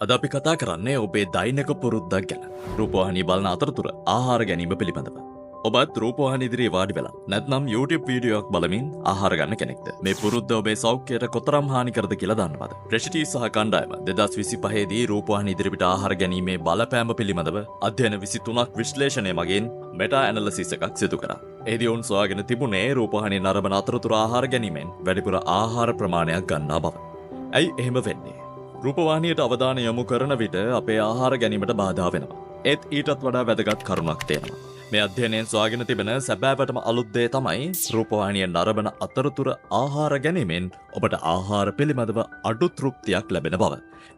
අද අපි කතා කරන්නේ ඔබේ දෛනික පුරුද්දක් ගැන. රූපවාහිනිය බලන අතරතුර ආහාර ගැනීම පිළිබඳව. ඔබත් රූපවාහිනිය ඉදිරියේ වාඩි වෙලා නැත්නම් YouTube වීඩියෝවක් බලමින් ආහාර ගන්න කෙනෙක්ද? මේ පුරුද්ද ඔබේ සෞඛ්‍යයට කොතරම් හානිකරද කියලා දන්නවද? ප්‍රෙෂිටි සහ කණ්ඩායම 2025 දී රූපවාහිනිය ඉදිරියට ආහාර ගැනීමේ බලපෑම පිළිබඳව අධ්‍යයන 23ක් විශ්ලේෂණය මගින් මෙටා ඇනලිසිස් එකක් සිදු කරා. එහිදී ඔවුන් සොයාගෙන තිබුණේ රූපවාහිනිය නරඹන අතරතුර ආහාර ගැනීමෙන් වැඩිපුර ආහාර ප්‍රමාණයක් ගන්නා බව. ඇයි එහෙම වෙන්නේ? රූපවාහිනියට අවධානය යොමු කරන විට අපේ ආහාර ගැනීමට බාධා වෙනවා. ඒත් ඊටත් වඩා වැදගත් කරුණක් තියෙනවා. මේ අධ්‍යයනයෙන් සොයාගෙන තිබෙන සැබෑවටම අලුත් දේ තමයි රූපවාහිනිය නරඹන අතරතුර ආහාර ගැනීමෙන් ඔබට ආහාර පිළිබඳව අඩු තෘප්තියක් ලැබෙන බව.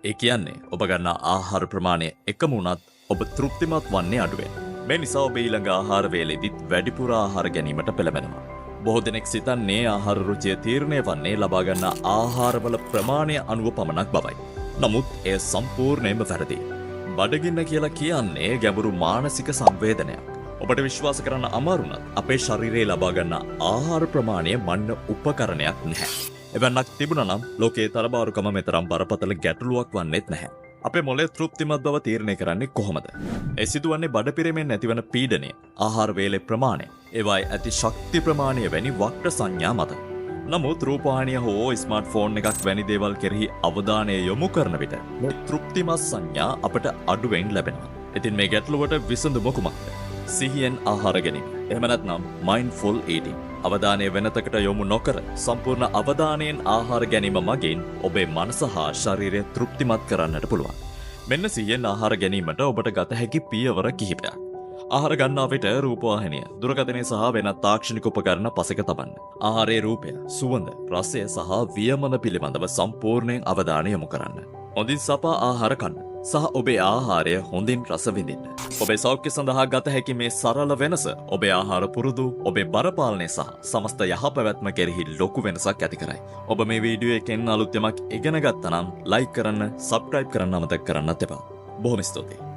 ඒ කියන්නේ ඔබ ගන්නා ආහාර ප්‍රමාණය එකම වුණත් ඔබ තෘප්තිමත් වන්නේ අඩුවෙන්. මේ නිසා ඔබ ඊළඟ ආහාර වේලෙදිත් වැඩිපුර ආහාර ගැනීමට පෙළඹෙනවා. බොහෝ දෙනෙක් සිතන්නේ ආහාර රුචිය තීරණය වන්නේ ලබා ගන්නා ආහාරවල ප්‍රමාණය අනුව පමණක් බවයි. නමුත් එය සම්පූර්ණයෙන්ම වැරදි. බඩගින්න කියලා කියන්නේ ගැඹුරු මානසික සංවේදනයක්. ඔබට විශ්වාස කරන්න අමාරුණත් අපේ ශරීරයේ ලබා ගන්නා ආහාර ප්‍රමාණය මන්න උපකරණයක් නැහැ. එවන්නක් තිබුණා නම් ලෝකයේ තරබාරුකම මෙතරම් බරපතල ගැටලුවක් වන්නේත් නැහැ. අපේ මොළය තෘප්තිමත් බව තීරණය කරන්නේ කොහොමද? ඒ සිදුවන්නේ බඩපිරීමෙන් ඇතිවන පීඩනය, ආහාර වේලේ ප්‍රමාණය, ඒවායි ඇති ශක්ති ප්‍රමාණය වැනි වක්‍ර සංඥා මත. නමුත් රූපවාහිනිය හෝ ස්මාර්ට්ෆෝන් එකක් වැනි දේවල් කෙරෙහි අවධානය යොමු කරන විට මේ තෘප්තිමත් සංඥා අපට අඩුවෙන් ලැබෙනවා. ඉතින් මේ ගැටලුවට විසඳුම කුමක්ද? සිහියෙන් ආහාර ගැනීම. එහෙම නැත්නම් mindful eating. අවධානය වෙනතකට යොමු නොකර සම්පූර්ණ අවධානයෙන් ආහාර ගැනීම මගින් ඔබේ මනස හා ශරීරය තෘප්තිමත් කරන්නට පුළුවන්. මෙන්න සිහියෙන් ආහාර ගැනීමට ඔබට ගත හැකි පියවර කිහිපයක්. ආහාර ගන්නා විට රූපවාහිනිය, දුරකථනය සහ වෙනත් තාක්ෂණික උපකරණ පසෙක තබන්න. ආහාරයේ රූපය, සුවඳ, රසය සහ වියමන පිළිබඳව සම්පූර්ණයෙන් අවධානය යොමු කරන්න. හොඳින් සපා ආහාර කන්න සහ ඔබේ ආහාරය හොඳින් රස විඳින්න. ඔබේ සෞඛ්‍ය සඳහා ගත හැකි මේ සරල වෙනස ඔබේ ආහාර පුරුදු, ඔබේ බරපාලනය සහ සමස්ත යහපැවැත්ම කෙරෙහි ලොකු වෙනසක් ඇති කරයි. ඔබ මේ වීඩියෝ එකෙන් අලුත් යමක් ඉගෙන ගත්තා නම් ලයික් කරන්න, සබ්ස්ක්‍රයිබ් කරන්න අමතක කරන්නත් එපා. බොහොම ස්තුතියි.